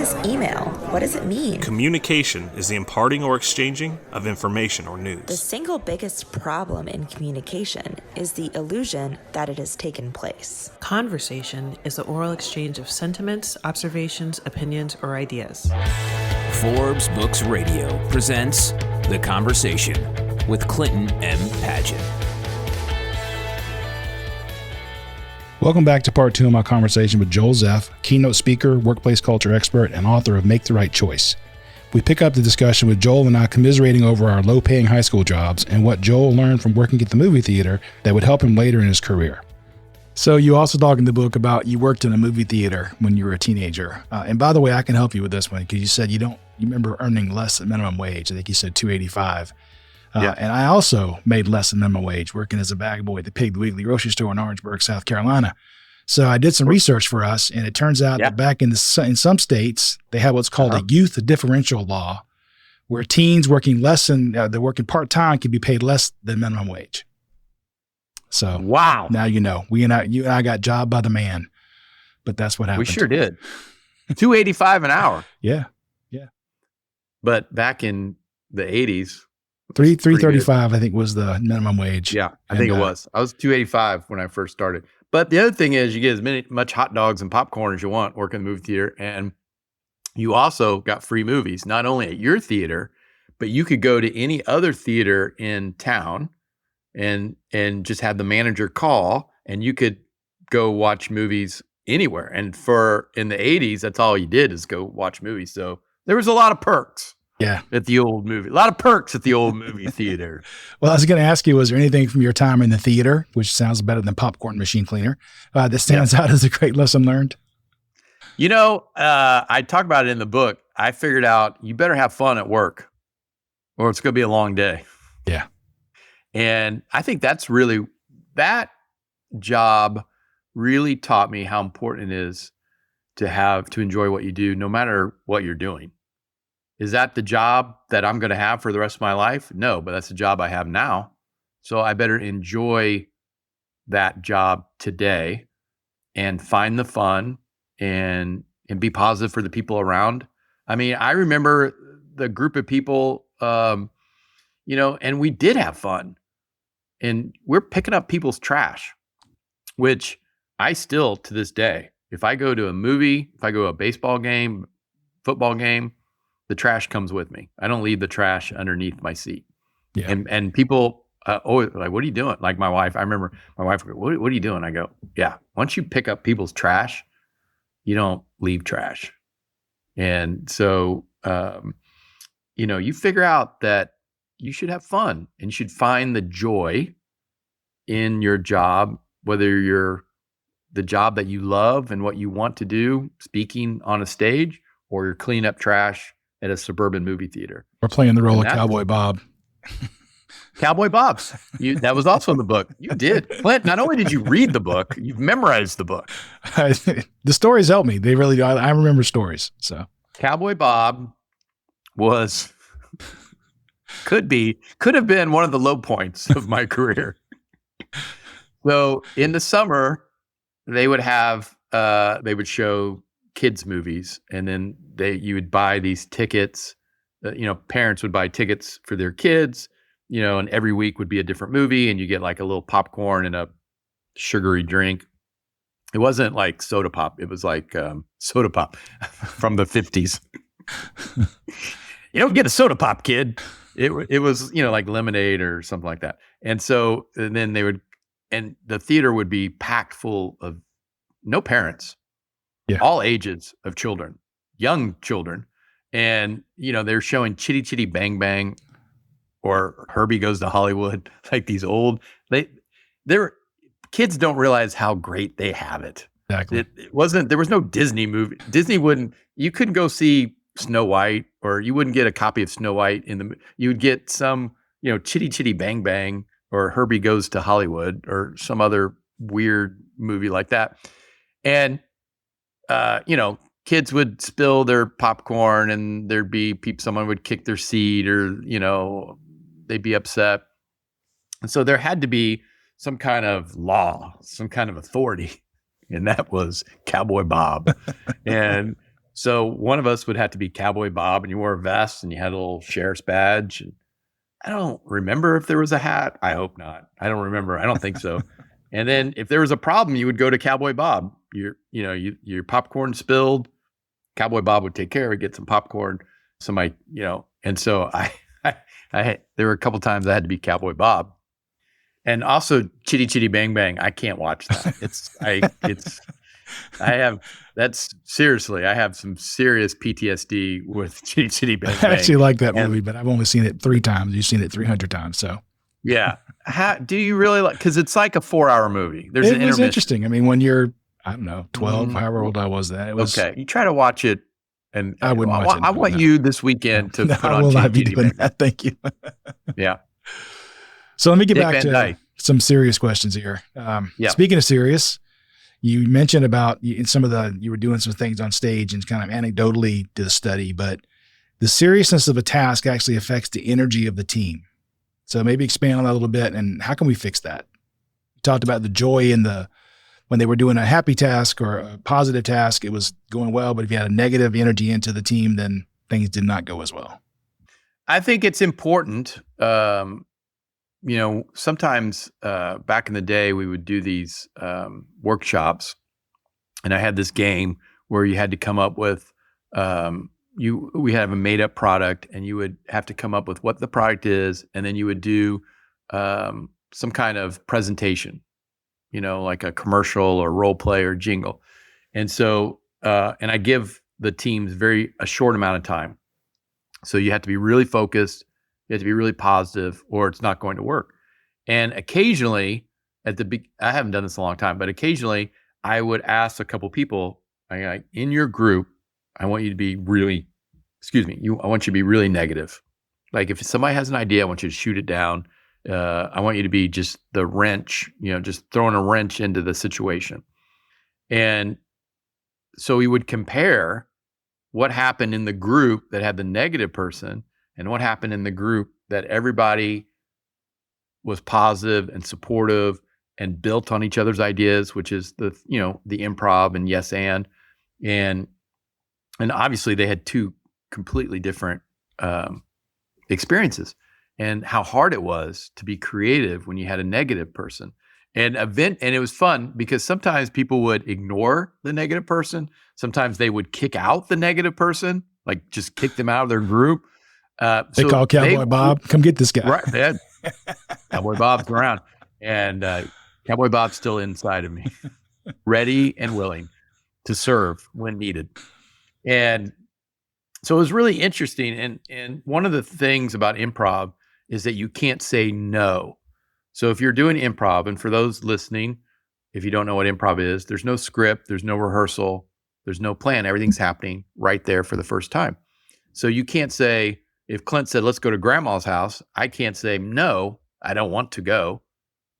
this email? What does it mean? Communication is the imparting or exchanging of information or The news. single biggest problem in communication is the illusion that it has taken place. Conversation is the oral exchange of sentiments, observations, opinions, or ideas. Forbes Books Radio presents The Conversation with Clinton M. Padgett. Welcome back to part 2 of my conversation with Joel Zeff, keynote speaker, workplace culture expert, and author of Make the Right Choice. We pick up the discussion with Joel and I commiserating over our low-paying high school jobs and what Joel learned from working at the movie theater that would help him later in his career. So you also talk in the book about you worked in a movie theater when you were a teenager. And by the way, I can help you with this one because you said you remember earning less than minimum wage. I think you said $2.85. Yeah. And I also made less than minimum wage working as a bag boy at the Piggly Wiggly grocery store in Orangeburg, South Carolina. So I did some research for us, and it turns out that back in some states, they have what's called a youth differential law, where teens working they're working part-time can be paid less than minimum wage. So wow. Now you know. You and I got jobbed by the man, but that's what happened. We sure did. $2.85 an hour. Yeah. But back in the 80s, $3.35 I think was the minimum wage. Yeah, I think it was. I was $2.85 when I first started. But the other thing is you get much hot dogs and popcorn as you want working in the movie theater. And you also got free movies, not only at your theater, but you could go to any other theater in town and just have the manager call and you could go watch movies anywhere. And in the 80s, that's all you did is go watch movies. So there was a lot of perks. Yeah. At the old movie. A lot of perks at the old movie theater. Well, I was going to ask you, was there anything from your time in the theater, which sounds better than popcorn machine cleaner, that stands out as a great lesson learned? You know, I talk about it in the book. I figured out you better have fun at work or it's going to be a long day. Yeah. And I think that job really taught me how important it is to enjoy what you do, no matter what you're doing. Is that the job that I'm going to have for the rest of my life? No, but that's the job I have now. So I better enjoy that job today and find the fun and be positive for the people around. I mean, I remember the group of people, and we did have fun. And we're picking up people's trash, which I still, to this day, if I go to a movie, if I go to a baseball game, football game, the trash comes with me. I don't leave the trash underneath my seat. Yeah. And people always like, what are you doing? Like my wife, I remember my wife would go, what are you doing? I go, yeah. Once you pick up people's trash, you don't leave trash. And so, you figure out that you should have fun and you should find the joy in your job, whether you're the job that you love and what you want to do, speaking on a stage, or you're cleaning up trash at a suburban movie theater. Or playing the role of Cowboy Bob. Cowboy Bob. That was also in the book. You did. Clint, not only did you read the book, you've memorized the book. The stories help me. They really do. I remember stories. So Cowboy Bob could have been one of the low points of my career. So in the summer, they would show kids movies, and then you would buy these tickets. Parents would buy tickets for their kids, and every week would be a different movie, and you get like a little popcorn and a sugary drink. It wasn't like soda pop; it was like soda pop from the 50s. You don't get a soda pop, kid. It was like lemonade or something like that. And so then the theater would be packed full of no parents. Yeah. All ages of children, young children. And, they're showing Chitty Chitty Bang Bang or Herbie Goes to Hollywood, like these kids don't realize how great they have it. Exactly. There was no Disney movie. You couldn't go see Snow White, or you wouldn't get a copy of Snow White you would get some, Chitty Chitty Bang Bang or Herbie Goes to Hollywood or some other weird movie like that. And, kids would spill their popcorn and there'd be someone would kick their seat or, they'd be upset. And so there had to be some kind of law, some kind of authority. And that was Cowboy Bob. And So one of us would have to be Cowboy Bob, and you wore a vest and you had a little sheriff's badge. And I don't remember if there was a hat. I hope not. I don't remember. I don't think so. And then if there was a problem, you would go to Cowboy Bob. Your popcorn spilled. Cowboy Bob would take care of it, get some popcorn. Somebody, and so there were a couple times I had to be Cowboy Bob. And also Chitty Chitty Bang Bang. I can't watch that. I have some serious PTSD with Chitty Chitty Bang Bang. I actually like that movie, but I've only seen it 3 times. You've seen it 300 times. So yeah. Do you really like, because it's like a 4-hour movie. There's an it was intermission. interesting. I mean, when you're, I don't know, 12, however old I was then. It was okay. You try to watch it. And I wouldn't watch it. I want you this weekend to put I on will not be Chitty doing Bang Bang. that. Thank you. Yeah. So let me get Dick back Van to Dyke. some serious questions here. Yeah. Speaking of serious, you mentioned about you were doing some things on stage and kind of anecdotally did a study, but the seriousness of a task actually affects the energy of the team. So maybe expand on that a little bit, and how can we fix that? You talked about the joy in when they were doing a happy task or a positive task, it was going well, but if you had a negative energy into the team, then things did not go as well. I think it's important. Sometimes back in the day, we would do these workshops, and I had this game where you had to come up with, we have a made up product, and you would have to come up with what the product is, and then you would do some kind of presentation, like a commercial or role play or jingle. And so, and I give the teams a short amount of time. So you have to be really focused. You have to be really positive, or it's not going to work. And occasionally, I haven't done this in a long time, but occasionally I would ask a couple people, in your group, I want you to be really, I want you to be really negative. Like if somebody has an idea, I want you to shoot it down. I want you to be just the wrench, just throwing a wrench into the situation. And so we would compare what happened in the group that had the negative person and what happened in the group that everybody was positive and supportive and built on each other's ideas, which is the improv and yes and obviously they had 2 completely different experiences, and how hard it was to be creative when you had a negative person. And it was fun because sometimes people would ignore the negative person. Sometimes they would kick out the negative person, like just kick them out of their group. They call Cowboy Bob, come get this guy. Right. They had Cowboy Bob's around, and Cowboy Bob's still inside of me, ready and willing to serve when needed. And so it was really interesting. And one of the things about improv is that you can't say no. So if you're doing improv, and for those listening, if you don't know what improv is, there's no script, there's no rehearsal, there's no plan. Everything's happening right there for the first time. So you can't say, if Clint said, let's go to grandma's house, I can't say, no, I don't want to go,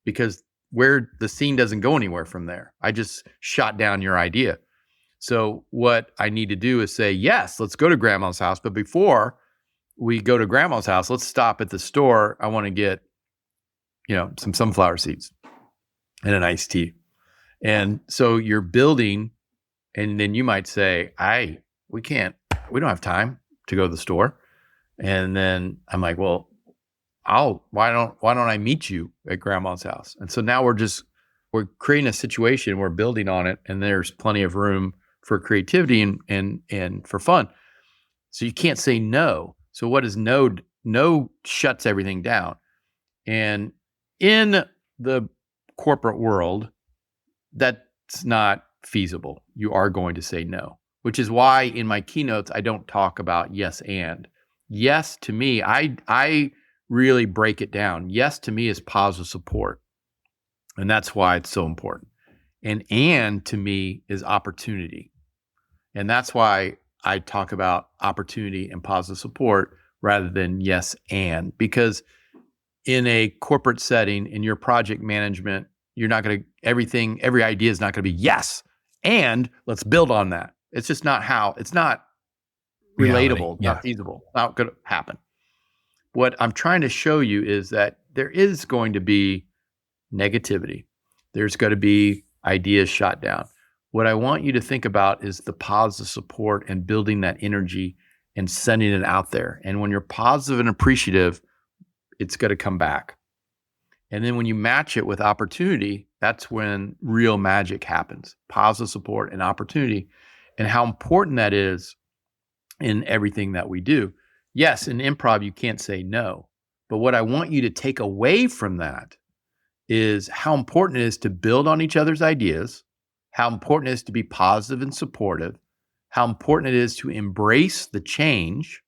because the scene doesn't go anywhere from there. I just shot down your idea. So what I need to do is say, yes, let's go to grandma's house. But before we go to grandma's house, let's stop at the store. I want to get, some sunflower seeds and an iced tea. And so you're building, and then you might say, we don't have time to go to the store. And then I'm like, well, why don't I meet you at grandma's house? And so now we're creating a situation, we're building on it, and there's plenty of room for creativity and for fun. So you can't say no. So what is no? No shuts everything down. And in the corporate world, that's not feasible. You are going to say no, which is why in my keynotes, I don't talk about yes and. Yes, to me, I really break it down. Yes, to me, is positive support. And that's why it's so important. And to me is opportunity. And that's why I talk about opportunity and positive support rather than yes and. Because in a corporate setting, in your project management, you're not going to, every idea is not going to be yes, and let's build on that. It's just not how, it's not relatable, not feasible, not going to happen. What I'm trying to show you is that there is going to be negativity. There's going to be ideas shot down. What I want you to think about is the positive support and building that energy and sending it out there. And when you're positive and appreciative, it's going to come back. And then when you match it with opportunity, that's when real magic happens. Positive support and opportunity, and how important that is in everything that we do. Yes, in improv, you can't say no. But what I want you to take away from that is how important it is to build on each other's ideas, how important it is to be positive and supportive, how important it is to embrace the change,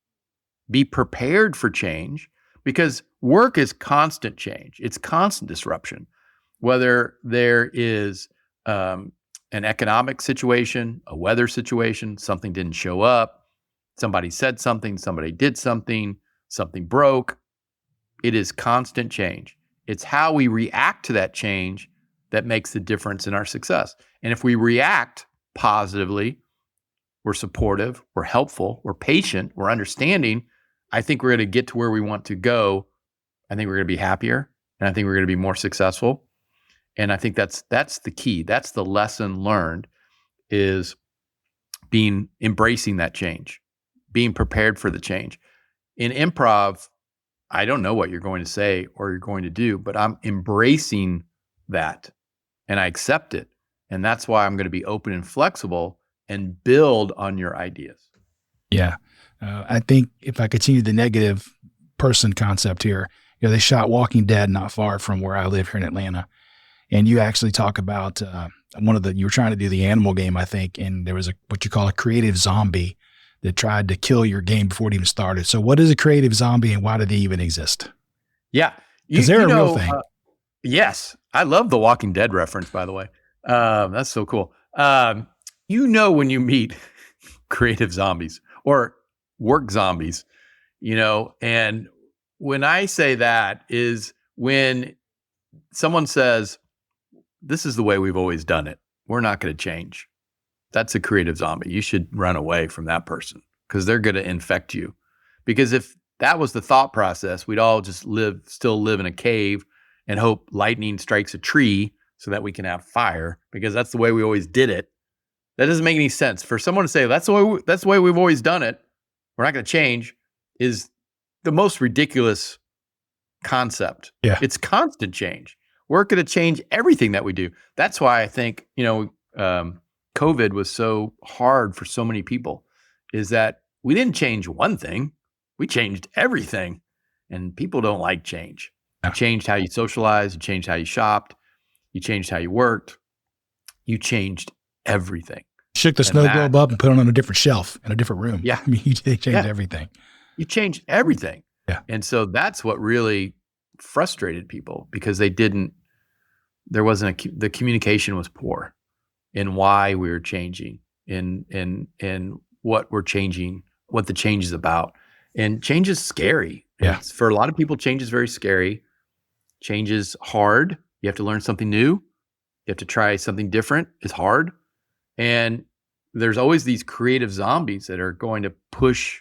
be prepared for change, because work is constant change. It's constant disruption. Whether there is an economic situation, a weather situation, something didn't show up, somebody said something, somebody did something, something broke. It is constant change. It's how we react to that change that makes the difference in our success. And if we react positively, we're supportive, we're helpful, we're patient, we're understanding, I think we're going to get to where we want to go. I think we're going to be happier, and I think we're going to be more successful. And I think that's the key. That's the lesson learned, is embracing that change, being prepared for the change. In improv, I don't know what you're going to say or you're going to do, but I'm embracing that and I accept it. And that's why I'm going to be open and flexible and build on your ideas. Yeah. I think if I continue the negative person concept here, they shot Walking Dead not far from where I live here in Atlanta. And you actually talk about you were trying to do the animal game, I think, and there was what you call a creative zombie that tried to kill your game before it even started. So what is a creative zombie and why do they even exist? Yeah. Because they're a real thing. Yes. I love the Walking Dead reference, by the way. That's so cool. When you meet creative zombies or work zombies, and when I say that is when someone says, this is the way we've always done it, we're not going to change. That's a creative zombie. You should run away from that person because they're going to infect you. Because if that was the thought process, we'd all just still live in a cave and hope lightning strikes a tree so that we can have fire, because that's the way we always did it. That doesn't make any sense. For someone to say that's the way we've always done it, we're not going to change, is the most ridiculous concept. Yeah. It's constant change. We're going to change everything that we do. That's why I think, COVID was so hard for so many people, is that we didn't change one thing. We changed everything. And people don't like change. You changed how you socialized. You changed how you shopped. You changed how you worked. You changed everything. Shook the snow globe up and put it on a different shelf in a different room. Yeah. I mean, they changed everything. You changed everything. Yeah. And so that's what really frustrated people, because the communication was poor in why we were changing, in what we're changing, what the change is about. And change is scary. Yeah. For a lot of people, change is very scary. Change is hard. You have to learn something new. You have to try something different. It's hard. And there's always these creative zombies that are going to push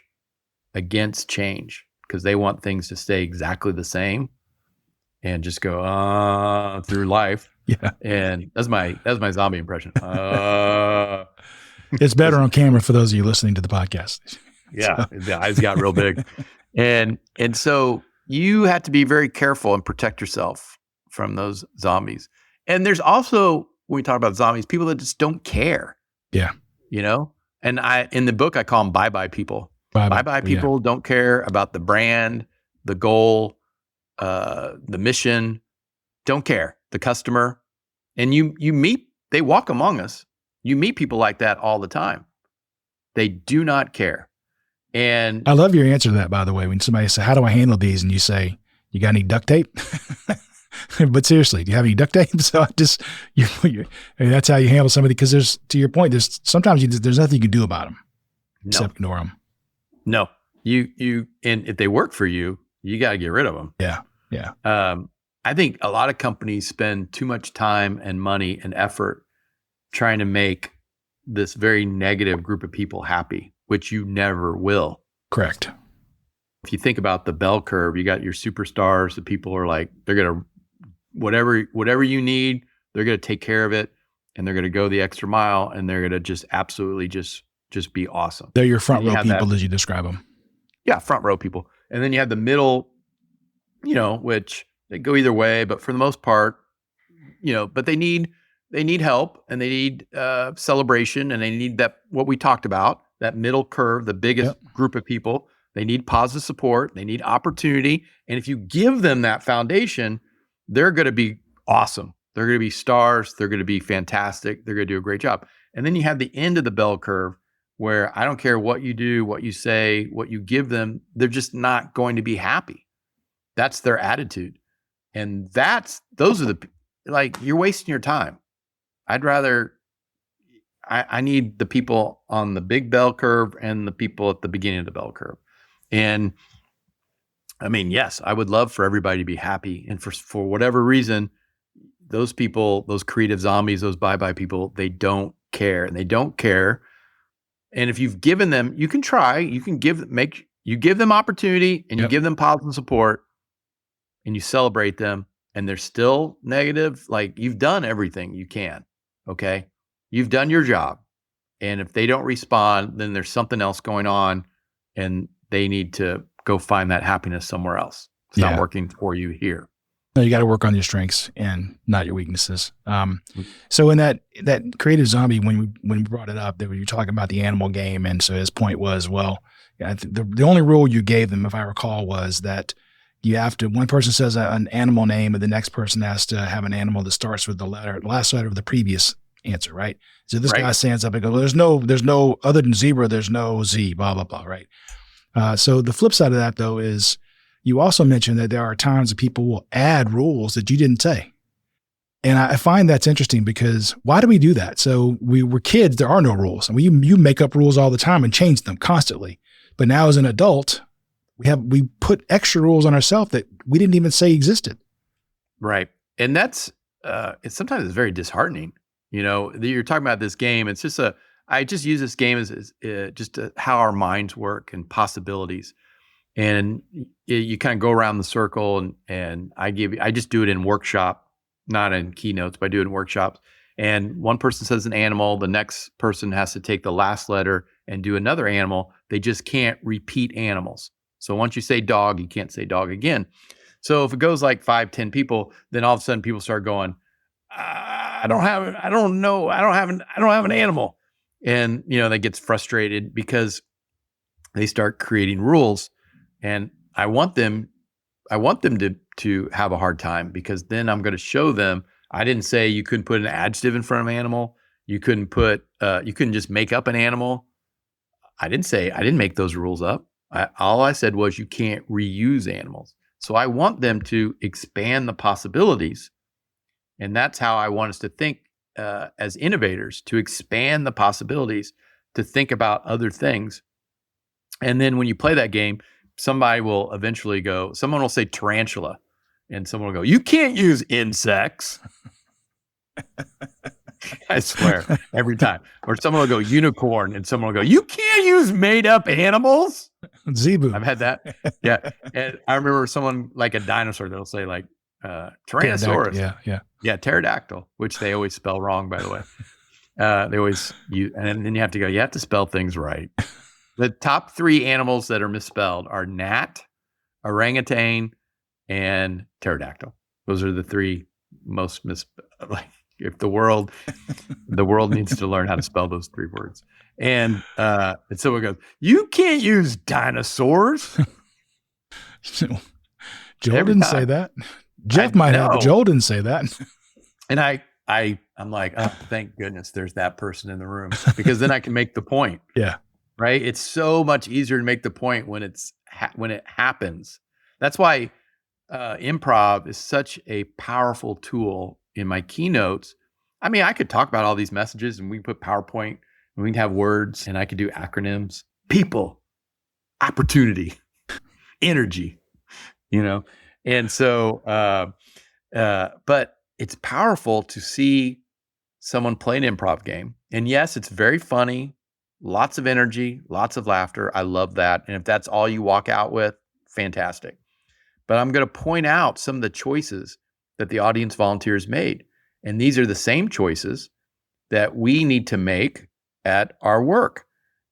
against change because they want things to stay exactly the same and just go through life. Yeah. And that's my zombie impression. It's better on camera for those of you listening to the podcast. Yeah. The eyes got real big. And so you have to be very careful and protect yourself from those zombies. And there's also, when we talk about zombies, people that just don't care. Yeah. And in the book, I call them bye-bye people. Bye-bye people don't care about the brand, the goal, the mission, don't care, the customer. And they walk among us. You meet people like that all the time. They do not care. And I love your answer to that, by the way. When somebody says, how do I handle these? And you say, you got any duct tape? But seriously, do you have any duct tape? So that's how you handle somebody. Because to your point, sometimes there's nothing you can do about them except ignore them. No, and if they work for you, you got to get rid of them. Yeah. Yeah. I think a lot of companies spend too much time and money and effort trying to make this very negative group of people happy, which you never will. Correct. If you think about the bell curve, you got your superstars. The people are like, they're going to, whatever you need, they're going to take care of it. and they're going to go the extra mile, and they're going to just absolutely just be awesome. They're your front And you row have people that- as you describe them. Yeah, front row people. And then you have the middle, which they go either way, but for the most part, but they need help, and they need celebration, and they need that, what we talked about, that middle curve, the biggest group of people. They need positive support. They need opportunity. And if you give them that foundation, they're going to be awesome. They're going to be stars. They're going to be fantastic. They're going to do a great job. And then you have the end of the bell curve, where I don't care what you do, what you say, what you give them, they're just not going to be happy. That's their attitude. And those are you're wasting your time. I need the people on the big bell curve and the people at the beginning of the bell curve. And I mean, yes, I would love for everybody to be happy. And for whatever reason, those people, those creative zombies, those bye-bye people, they don't care. And they don't care. And if you've given them, you can try, you give them opportunity, and you give them positive support, and you celebrate them, and they're still negative. Like, you've done everything you can. Okay. You've done your job. And if they don't respond, then there's something else going on, and they need to go find that happiness somewhere else. It's not working for you here. No, you got to work on your strengths and not your weaknesses. So in that creative zombie, when we brought it up, you were talking about the animal game. And so his point was, the only rule you gave them, if I recall, was that you have to, one person says an animal name, and the next person has to have an animal that starts with the last letter of the previous answer, right? So this guy stands up and goes, there's no, other than zebra, there's no Z, blah, blah, blah, right? So the flip side of that, though, is you also mentioned that there are times that people will add rules that you didn't say. And I find that's interesting, because why do we do that? So we were kids, there are no rules. And you make up rules all the time and change them constantly. But now as an adult, we put extra rules on ourselves that we didn't even say existed. Right. And that's, sometimes it's very disheartening. You're talking about this game. It's just I just use this game as how our minds work and possibilities. And you kind of go around the circle, and I just do it in workshop, not in keynotes, but I do it in workshops. And one person says an animal, the next person has to take the last letter and do another animal. They just can't repeat animals. So once you say dog, you can't say dog again. So if it goes like 5-10 people, then all of a sudden people start going, I don't have an animal. And, that gets frustrated because they start creating rules. And I want them to have a hard time, because then I'm going to show them, I didn't say you couldn't put an adjective in front of an animal. You couldn't just make up an animal. I didn't make those rules up. All I said was you can't reuse animals. So I want them to expand the possibilities. And that's how I want us to think as innovators, to expand the possibilities, to think about other things. And then when you play that game, somebody will eventually someone will say tarantula, and someone will go, you can't use insects. I swear, every time. Or someone will go unicorn, and someone will go, you can't use made up animals. Zebu. I've had that. Yeah. And I remember someone like a dinosaur, they'll say like Tyrannosaurus. Yeah. Pterodactyl, which they always spell wrong, by the way. They always use, and then you have to spell things right. The top 3 animals that are misspelled are gnat, orangutan, and pterodactyl. Those are the 3 most misspelled. Like, if the world needs to learn how to spell those 3 words. And someone goes, you can't use dinosaurs. Joel didn't say that. Jeff might have, but Joel didn't say that. And I'm like, oh, thank goodness there's that person in the room, because then I can make the point. Yeah. Right. It's so much easier to make the point when when it happens. That's why improv is such a powerful tool in my keynotes. I mean, I could talk about all these messages, and we can put PowerPoint, and we can have words, and I could do acronyms, people, opportunity, energy, And so, but it's powerful to see someone play an improv game. And yes, it's very funny, lots of energy, lots of laughter. I love that. And if that's all you walk out with, fantastic. But I'm going to point out some of the choices that the audience volunteers made. And these are the same choices that we need to make at our work.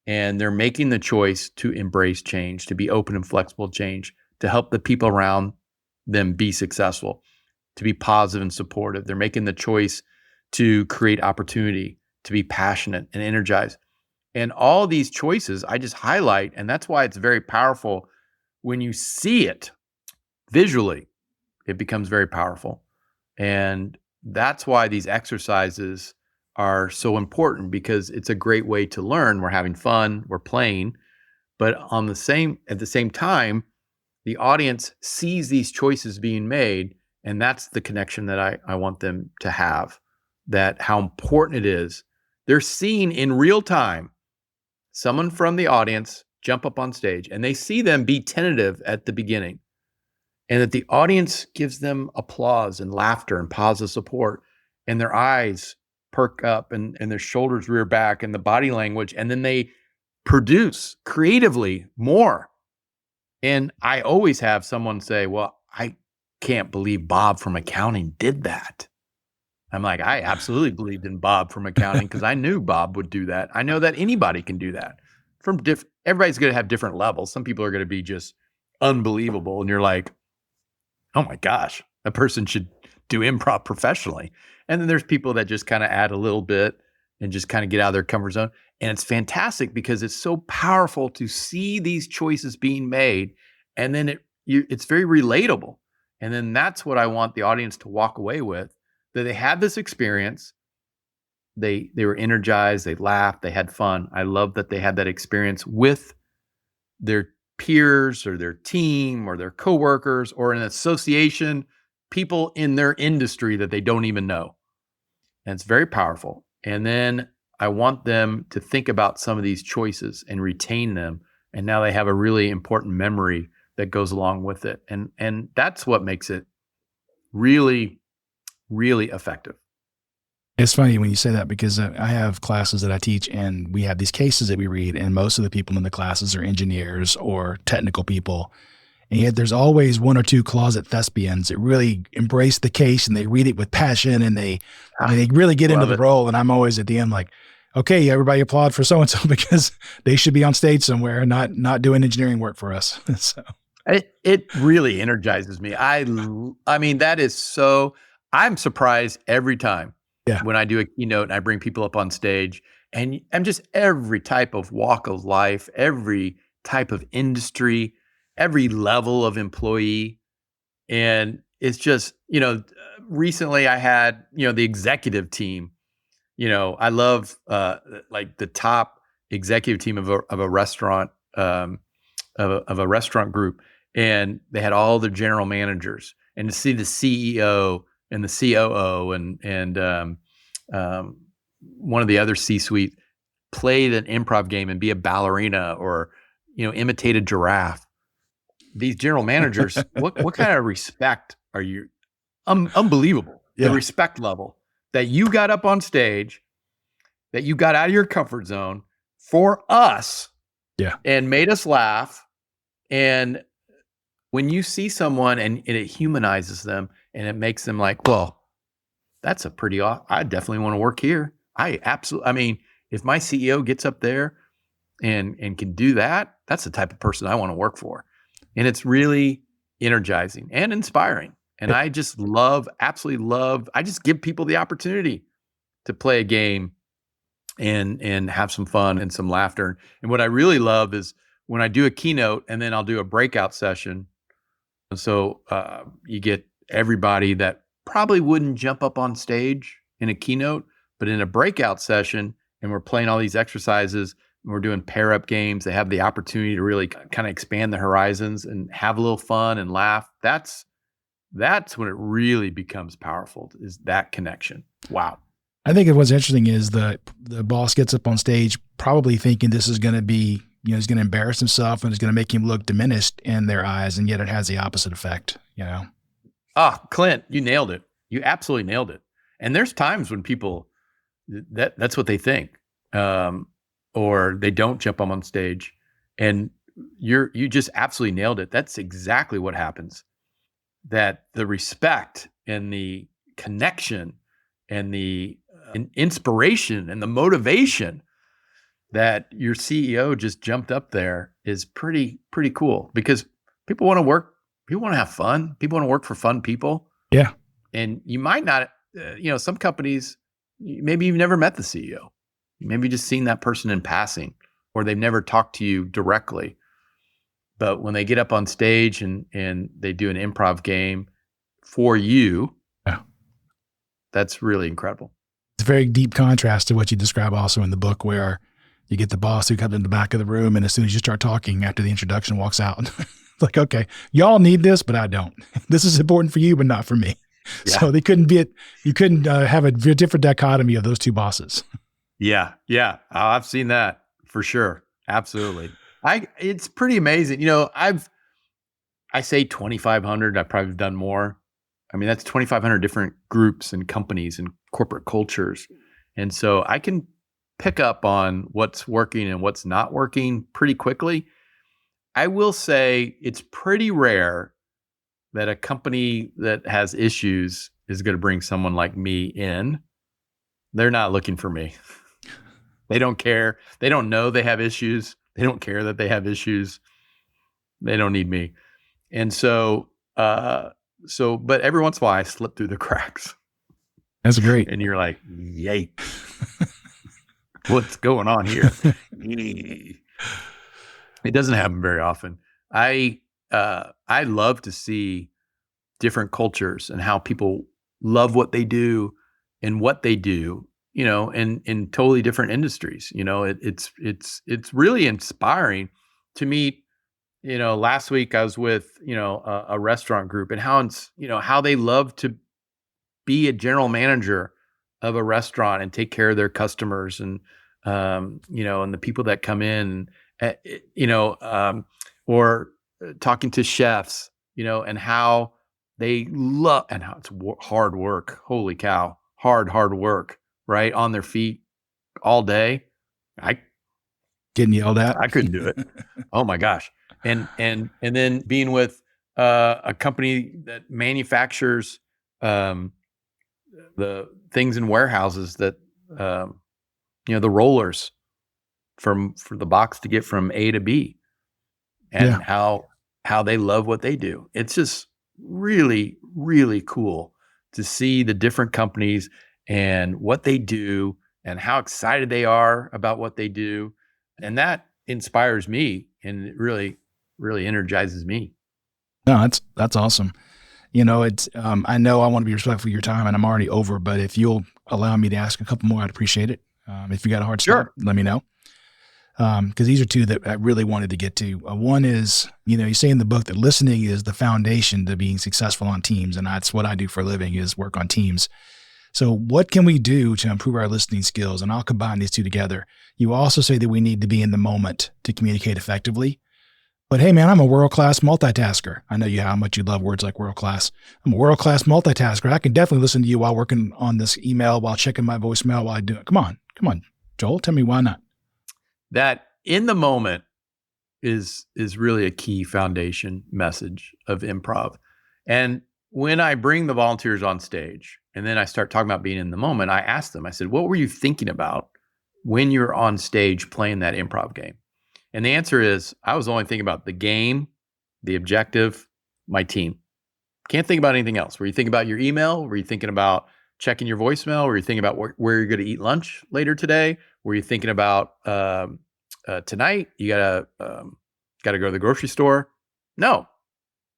And they're making the choice to embrace change, to be open and flexible to change, to help the people around them be successful, to be positive and supportive. They're making the choice to create opportunity, to be passionate and energized. And all these choices I just highlight, and that's why it's very powerful when you see it visually. It becomes very powerful. And that's why these exercises are so important, because it's a great way to learn. We're having fun, we're playing, but at the same time, the audience sees these choices being made, and that's the connection that I want them to have, that how important it is. They're seeing in real time someone from the audience jump up on stage, and they see them be tentative at the beginning, and that the audience gives them applause and laughter and positive support, and their eyes perk up and their shoulders rear back and the body language, and then they produce creatively more. And I always have someone say, well, I can't believe Bob from accounting did that. I'm like, I absolutely believed in Bob from accounting because I knew Bob would do that. I know that anybody can do that. Everybody's going to have different levels. Some people are going to be just unbelievable, and you're like, oh my gosh, a person should do improv professionally. And then there's people that just kind of add a little bit and just kind of get out of their comfort zone. And it's fantastic because it's so powerful to see these choices being made. And then it's very relatable. And then that's what I want the audience to walk away with, that they had this experience. They were energized, they laughed, they had fun. I love that they had that experience with their peers or their team or their coworkers or an association, people in their industry that they don't even know. And it's very powerful. And then I want them to think about some of these choices and retain them. And now they have a really important memory that goes along with it. And that's what makes it really, really effective. It's funny when you say that, because I have classes that I teach, and we have these cases that we read, and most of the people in the classes are engineers or technical people. And yet there's always one or two closet thespians that really embrace the case, and they read it with passion, and they really get into the role. And I'm always at the end like, okay, everybody applaud for so-and-so, because they should be on stage somewhere, not doing engineering work for us. So it really energizes me. I mean, that is so, I'm surprised every time when I do a keynote and I bring people up on stage, and I'm just every type of walk of life, every type of industry, every level of employee. And it's just, recently I had, the executive team, I love like the top executive team of a restaurant, of a restaurant group. And they had all the general managers, and to see the CEO and the COO and one of the other C-suite play an improv game and be a ballerina or, imitate a giraffe. These general managers, what kind of respect are you? Unbelievable. Yeah. The respect level that you got up on stage, that you got out of your comfort zone for us, and made us laugh. And when you see someone and it humanizes them, and it makes them like, well, that's I definitely want to work here. I mean, if my CEO gets up there and can do that, that's the type of person I want to work for. And it's really energizing and inspiring. And I just absolutely love, I just give people the opportunity to play a game and have some fun and some laughter. And what I really love is when I do a keynote and then I'll do a breakout session. So you get everybody that probably wouldn't jump up on stage in a keynote, but in a breakout session, and we're playing all these exercises, and we're doing pair up games. They have the opportunity to really kind of expand the horizons and have a little fun and laugh. That's when it really becomes powerful, is that connection. Wow. I think what's interesting is the boss gets up on stage probably thinking this is going to be, he's going to embarrass himself and it's going to make him look diminished in their eyes. And yet it has the opposite effect, Clint, you nailed it. You absolutely nailed it. And there's times when people, that's what they think. Or they don't jump up on stage, and you just absolutely nailed it. That's exactly what happens. That the respect and the connection and the inspiration and the motivation that your CEO just jumped up there is pretty cool, because people want to work, people want to have fun, people want to work for fun people. Yeah. And you might not, some companies, maybe you've never met the CEO. Maybe just seen that person in passing, or they've never talked to you directly. But when they get up on stage and they do an improv game for you, that's really incredible. It's a very deep contrast to what you describe also in the book, where you get the boss who comes in the back of the room, and as soon as you start talking after the introduction, walks out. Like, okay, y'all need this, but I don't. This is important for you, but not for me. Yeah. So you couldn't have a different dichotomy of those two bosses. Yeah. Oh, I've seen that for sure. Absolutely. It's pretty amazing. I say 2,500. I've probably done more. I mean, that's 2,500 different groups and companies and corporate cultures. And so I can pick up on what's working and what's not working pretty quickly. I will say it's pretty rare that a company that has issues is going to bring someone like me in. They're not looking for me. They don't care. They don't know they have issues. They don't care that they have issues. They don't need me. And so, but every once in a while I slip through the cracks. That's great. And you're like, yay. What's going on here? It doesn't happen very often. I love to see different cultures and how people love what they do and what they do, in totally different industries. It's really inspiring to meet. Last week I was with, a restaurant group, and how they love to be a general manager of a restaurant and take care of their customers and, and the people that come in, or talking to chefs, and how they love, and how it's hard work. Holy cow. Hard work, right? On their feet all day. Getting yelled at. I couldn't do it. Oh my gosh. And then being with a company that manufactures the things in warehouses that the rollers for the box to get from A to B, and how they love what they do. It's just really, really cool to see the different companies and what they do and how excited they are about what they do. And that inspires me, and it really, really energizes me. No, that's awesome. It's, I know I want to be respectful of your time, and I'm already over, but if you'll allow me to ask a couple more, I'd appreciate it. If you got a hard stop, let me know. Because these are two that I really wanted to get to. One is, you say in the book that listening is the foundation to being successful on teams. And that's what I do for a living, is work on teams. So what can we do to improve our listening skills? And I'll combine these two together. You also say that we need to be in the moment to communicate effectively. But hey, man, I'm a world-class multitasker. I know how much you love words like world-class. I'm a world-class multitasker. I can definitely listen to you while working on this email, while checking my voicemail, while I do it. Come on, Joel, tell me why not. That in the moment is really a key foundation message of improv. And when I bring the volunteers on stage and then I start talking about being in the moment, I ask them, I said, what were you thinking about when you're on stage playing that improv game? And the answer is, I was only thinking about the game, the objective, my team. Can't think about anything else. Were you thinking about your email? Were you thinking about checking your voicemail? Were you thinking about where you're going to eat lunch later today? Were you thinking about tonight you gotta go to the grocery store? No,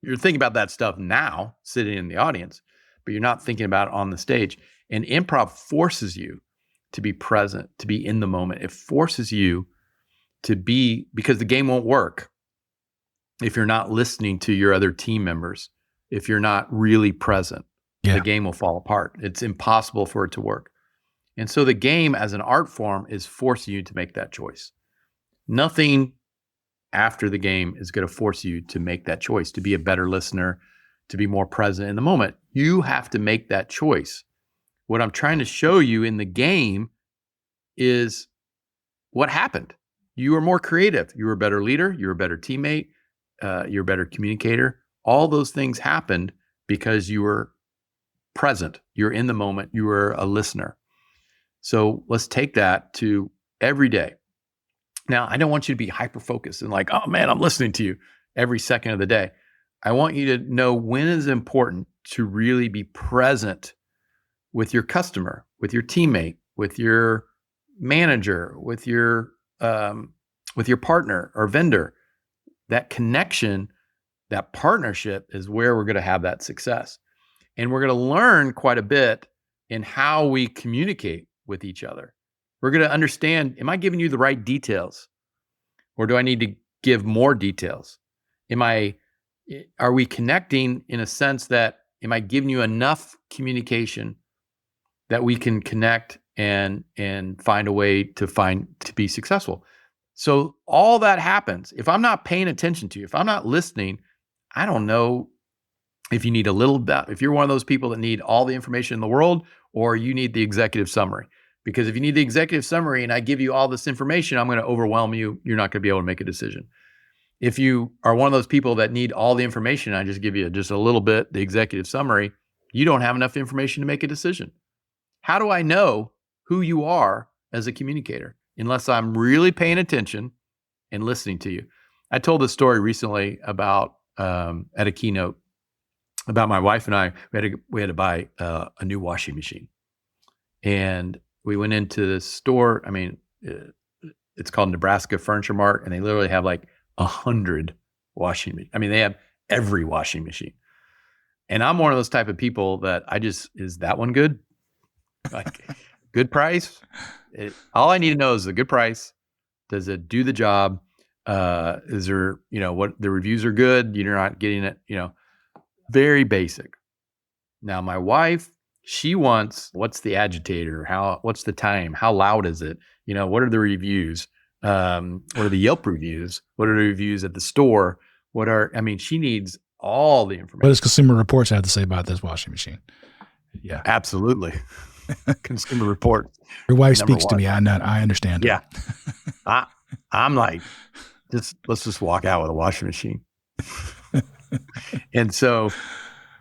you're thinking about that stuff now, sitting in the audience, but you're not thinking about it on the stage. And improv forces you to be present, to be in the moment. It forces you to be, because the game won't work if you're not listening to your other team members. If you're not really present, the game will fall apart. It's impossible for it to work. And so the game as an art form is forcing you to make that choice. Nothing after the game is going to force you to make that choice, to be a better listener, to be more present in the moment. You have to make that choice. What I'm trying to show you in the game is what happened. You were more creative. You were a better leader. You were a better teammate. You're a better communicator. All those things happened because you were present. You're in the moment. You were a listener. So let's take that to every day. Now, I don't want you to be hyper-focused and like, oh man, I'm listening to you every second of the day. I want you to know when is important to really be present with your customer, with your teammate, with your manager, with your partner or vendor. That connection, that partnership is where we're going to have that success. And we're going to learn quite a bit in how we communicate with each other. We're going to understand, am I giving you the right details? Or do I need to give more details? Are we connecting in a sense that, am I giving you enough communication that we can connect and find a way to be successful? So all that happens. If I'm not paying attention to you, if I'm not listening, I don't know if you need a little bit, if you're one of those people that need all the information in the world, or you need the executive summary. Because if you need the executive summary and I give you all this information, I'm going to overwhelm you. You're not going to be able to make a decision. If you are one of those people that need all the information, I just give you just a little bit, the executive summary, you don't have enough information to make a decision. How do I know who you are as a communicator unless I'm really paying attention and listening to you? I told this story recently about at a keynote about my wife and I. We had to buy a new washing machine, and we went into this store. I mean, it's called Nebraska Furniture Mart, and they literally have like 100 washing machines. I mean, they have every washing machine. And I'm one of those type of people that is that one good? Like, good price? All I need to know is the good price. Does it do the job? Is there, what the reviews are good? You're not getting it, very basic. Now, my wife, she wants, what's the agitator? What's the time? How loud is it? What are the reviews? What are the Yelp reviews? What are the reviews at the store? She needs all the information. What does Consumer Reports have to say about this washing machine? Yeah, absolutely. Consumer Reports. Your wife speaks to me. I understand. Yeah. I'm like, let's just walk out with a washing machine. And so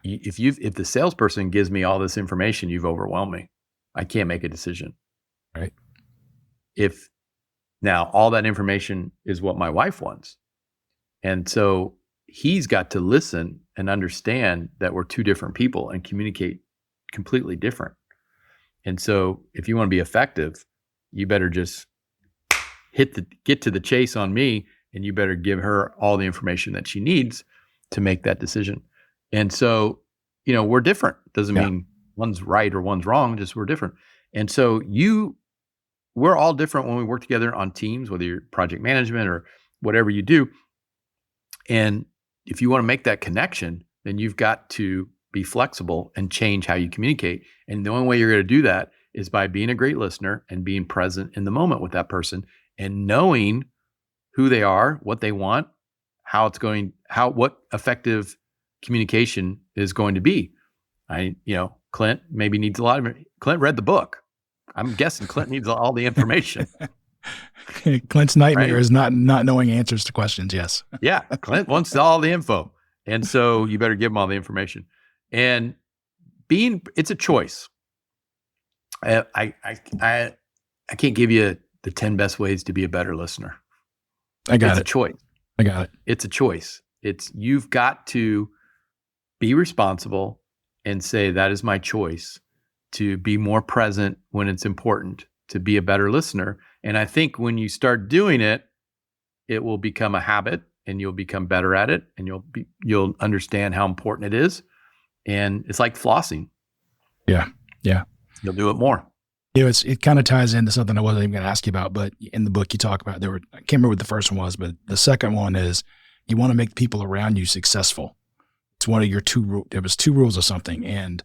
if the salesperson gives me all this information, you've overwhelmed me. I can't make a decision. Right. If now all that information is what my wife wants. And so he's got to listen and understand that we're two different people and communicate completely different. And so if you want to be effective, you better just get to the chase on me, and you better give her all the information that she needs to make that decision. And so, we're different. Doesn't mean one's right or one's wrong, just we're different. And so we're all different when we work together on teams, whether you're project management or whatever you do. And if you want to make that connection, then you've got to be flexible and change how you communicate. And the only way you're going to do that is by being a great listener and being present in the moment with that person and knowing who they are, what they want, what effective communication is going to be. Clint maybe needs a lot of, Clint read the book. I'm guessing Clint needs all the information. Clint's nightmare is not knowing answers to questions. Yes. Yeah. Clint wants all the info. And so you better give him all the information. And it's a choice. I can't give you the 10 best ways to be a better listener. It's a choice. I got it. It's a choice. You've got to be responsible and say, that is my choice to be more present when it's important, to be a better listener. And I think when you start doing it, it will become a habit and you'll become better at it, and you'll understand how important it is. And it's like flossing. Yeah. Yeah. You'll do it more. It kind of ties into something I wasn't even going to ask you about, but in the book you talk about, I can't remember what the first one was, but the second one is you want to make people around you successful. It's one of your there was 2 rules or something, and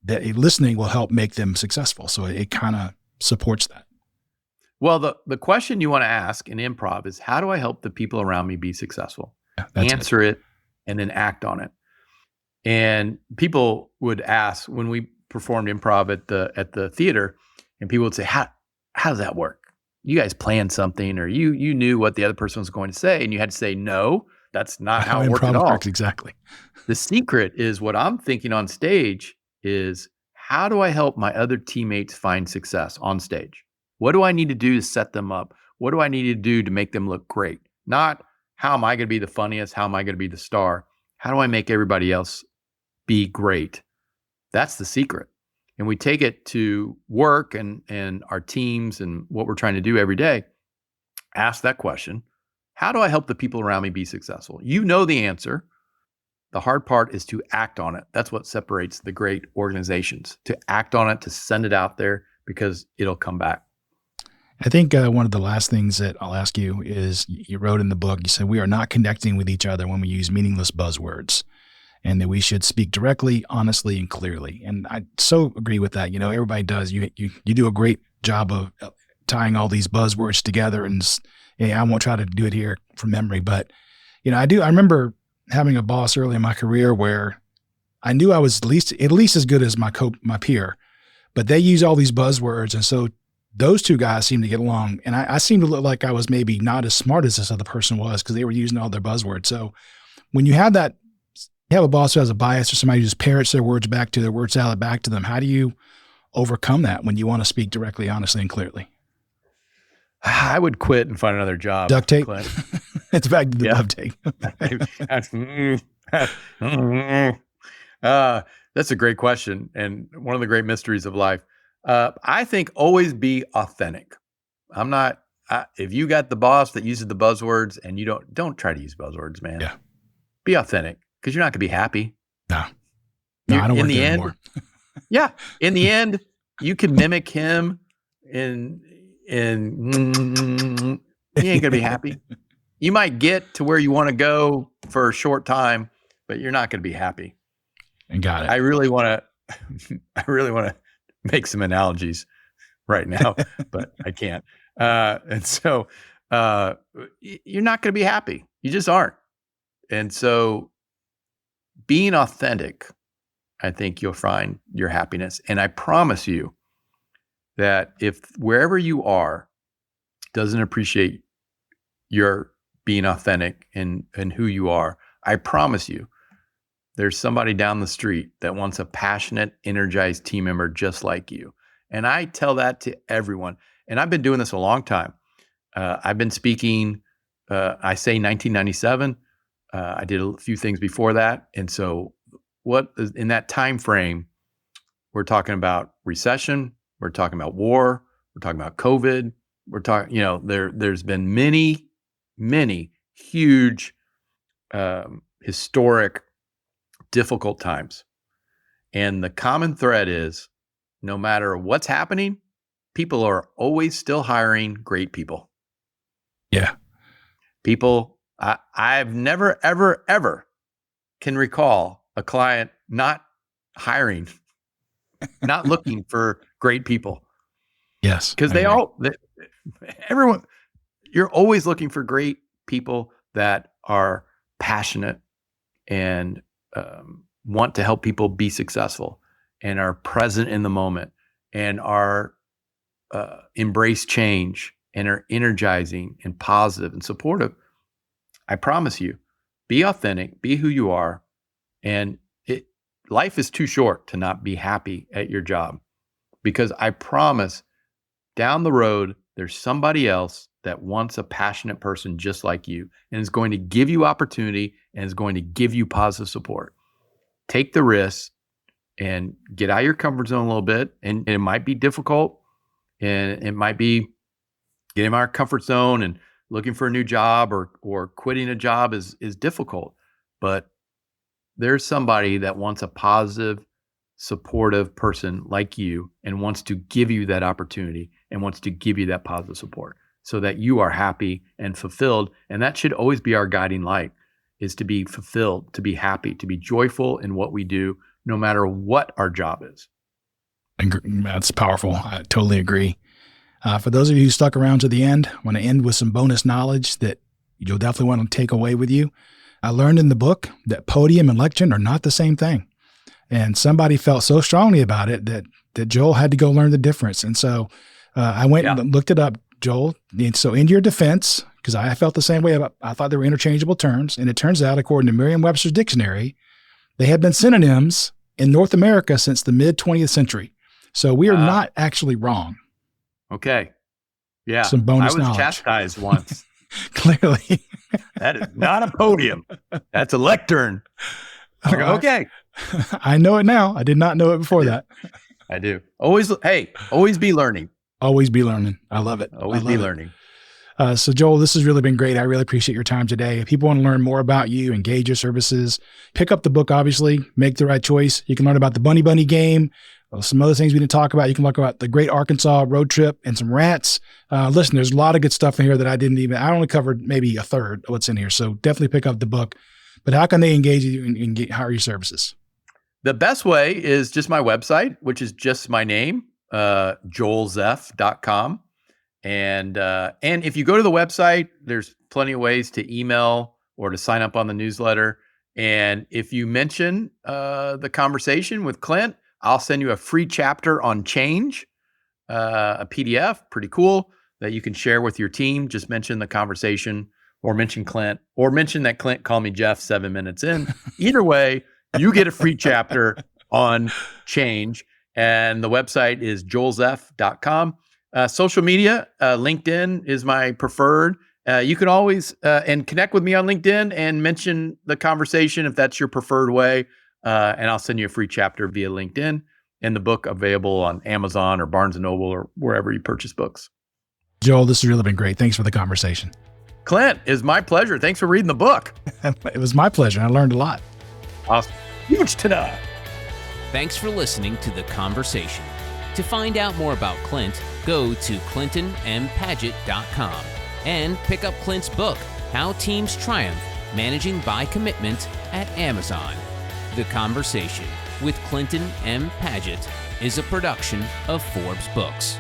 that listening will help make them successful. So it kind of supports that. Well, the question you want to ask in improv is, how do I help the people around me be successful? Yeah, answer it and then act on it. And people would ask when we performed improv at the theater, and people would say, how does that work? You guys planned something, or you knew what the other person was going to say, and you had to say, no, that's not how it worked at all. Exactly. The secret is what I'm thinking on stage is, how do I help my other teammates find success on stage? What do I need to do to set them up? What do I need to do to make them look great? Not how am I going to be the funniest? How am I going to be the star? How do I make everybody else be great? That's the secret. And we take it to work and our teams and what we're trying to do every day. Ask that question. How do I help the people around me be successful? You know the answer. The hard part is to act on it. That's what separates the great organizations, to act on it, to send it out there, because it'll come back. I think one of the last things that I'll ask you is, you wrote in the book, you said we are not connecting with each other when we use meaningless buzzwords, and that we should speak directly, honestly, and clearly. And I so agree with that. Everybody does. You do a great job of tying all these buzzwords together, and I won't try to do it here from memory, but I remember having a boss early in my career where I knew I was at least as good as my peer, but they use all these buzzwords, and so those two guys seemed to get along, and I seemed to look like I was maybe not as smart as this other person was because they were using all their buzzwords. So when you have a boss who has a bias, or somebody who just parrots their word salad back to them, how do you overcome that when you want to speak directly, honestly, and clearly? I would quit and find another job. Duct tape. It's back to the duct tape. That's a great question, and one of the great mysteries of life. I think always be authentic. If you got the boss that uses the buzzwords and you don't try to use buzzwords, man. Yeah. Be authentic, because you're not going to be happy. No, I don't work there anymore. Yeah. In the end, you can mimic him and he ain't going to be happy. You might get to where you want to go for a short time, but you're not going to be happy. And got it. I really want to make some analogies right now, but I can't. And so you're not going to be happy. You just aren't. And so being authentic, I think you'll find your happiness. And I promise you that if wherever you are doesn't appreciate your being authentic and who you are, I promise you there's somebody down the street that wants a passionate, energized team member just like you. And I tell that to everyone. And I've been doing this a long time. I've been speaking, I say 1997. I did a few things before that. And so what is in that time frame, we're talking about recession, we're talking about war, we're talking about COVID, we're talking, there's been many huge, historic, difficult times. And the common thread is, no matter what's happening, people are always still hiring great people. Yeah. People, I've never, ever, ever can recall a client not hiring, not looking for great people. Yes. Because everyone, you're always looking for great people that are passionate and want to help people be successful and are present in the moment and are embrace change and are energizing and positive and supportive. I promise you, be authentic, be who you are. And life is too short to not be happy at your job, because I promise down the road, there's somebody else that wants a passionate person just like you and is going to give you opportunity and is going to give you positive support. Take the risk and get out of your comfort zone a little bit. And it might be difficult, and it might be getting out of our comfort zone and looking for a new job or quitting a job is difficult. But there's somebody that wants a positive, supportive person like you and wants to give you that opportunity and wants to give you that positive support so that you are happy and fulfilled. And that should always be our guiding light, is to be fulfilled, to be happy, to be joyful in what we do, no matter what our job is. That's powerful. I totally agree. For those of you who stuck around to the end, I want to end with some bonus knowledge that you'll definitely want to take away with you. I learned in the book that podium and lecture are not the same thing. And somebody felt so strongly about it that Joel had to go learn the difference. And so I went and looked it up, Joel. And so in your defense, because I felt the same way, I thought they were interchangeable terms. And it turns out, according to Merriam-Webster's dictionary, they have been synonyms in North America since the mid 20th century. So we are not actually wrong. Okay. Yeah. Some bonus I was knowledge. chastised once. Clearly. That is not a podium. That's a lectern. Okay. I know it now. I did not know it before that. I do. Always be learning. Always be learning. I love it. Always be learning. So Joel, this has really been great. I really appreciate your time today. If people want to learn more about you, engage your services, pick up the book, obviously, Make the Right Choice. You can learn about the Bunny Game, some other things we didn't talk about. You can look about the Great Arkansas Road Trip and some rats. Listen, there's a lot of good stuff in here that I only covered maybe a third of what's in here. So definitely pick up the book. But how can they engage you and hire your services? The best way is just my website, which is just my name, joelzeff.com. And if you go to the website, there's plenty of ways to email or to sign up on the newsletter. And if you mention the conversation with Clint, I'll send you a free chapter on change, a PDF, pretty cool, that you can share with your team. Just mention the conversation or mention Clint or mention that Clint called me Jeff 7 minutes in. Either way, you get a free chapter on change. And the website is joelzeff.com. Social media, LinkedIn is my preferred. You can always and connect with me on LinkedIn and mention the conversation if that's your preferred way. And I'll send you a free chapter via LinkedIn, and the book available on Amazon or Barnes & Noble or wherever you purchase books. Joel, this has really been great. Thanks for the conversation. Clint, it's my pleasure. Thanks for reading the book. It was my pleasure. I learned a lot. Awesome. Huge tonight. Thanks for listening to The Conversation. To find out more about Clint, go to ClintonMPaget.com and pick up Clint's book, How Teams Triumph, Managing by Commitment, at Amazon. The Conversation with Clinton M. Paget is a production of Forbes Books.